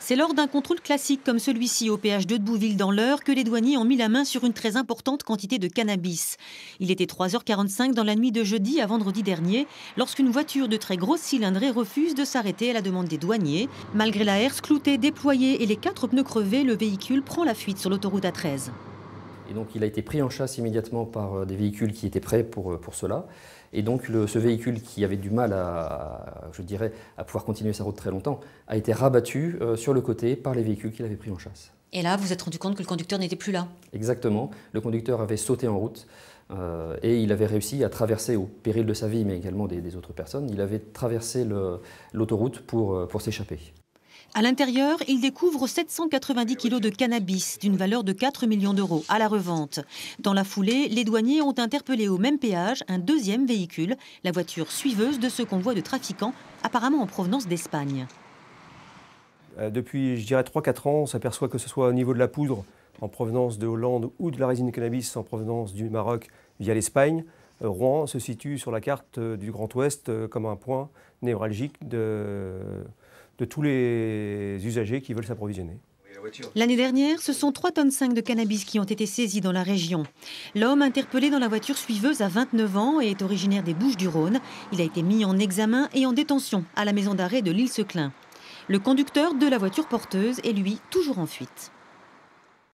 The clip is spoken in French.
C'est lors d'un contrôle classique comme celui-ci au péage 2 de Bouville dans l'Eure que les douaniers ont mis la main sur une très importante quantité de cannabis. Il était 3h45 dans la nuit de jeudi à vendredi dernier lorsqu'une voiture de très grosse cylindrée refuse de s'arrêter à la demande des douaniers. Malgré la herse cloutée, déployée et les 4 pneus crevés, le véhicule prend la fuite sur l'autoroute A13. Et donc il a été pris en chasse immédiatement par des véhicules qui étaient prêts pour cela. Et donc ce véhicule qui avait du mal à pouvoir continuer sa route très longtemps a été rabattu sur le côté par les véhicules qu'il avait pris en chasse. Et là, vous vous êtes rendu compte que le conducteur n'était plus là? Exactement. Le conducteur avait sauté en route et il avait réussi à traverser, au péril de sa vie mais également des autres personnes, il avait traversé l'autoroute pour s'échapper. À l'intérieur, il découvre 790 kilos de cannabis d'une valeur de 4 millions d'euros à la revente. Dans la foulée, les douaniers ont interpellé au même péage un deuxième véhicule, la voiture suiveuse de ce convoi de trafiquants, apparemment en provenance d'Espagne. Depuis, je dirais, 3-4 ans, on s'aperçoit que ce soit au niveau de la poudre en provenance de Hollande ou de la résine de cannabis en provenance du Maroc via l'Espagne, Rouen se situe sur la carte du Grand Ouest comme un point névralgique de tous les usagers qui veulent s'approvisionner. L'année dernière, ce sont 3,5 tonnes de cannabis qui ont été saisies dans la région. L'homme interpellé dans la voiture suiveuse a 29 ans et est originaire des Bouches-du-Rhône. Il a été mis en examen et en détention à la maison d'arrêt de l'Île-Seclin. Le conducteur de la voiture porteuse est lui toujours en fuite.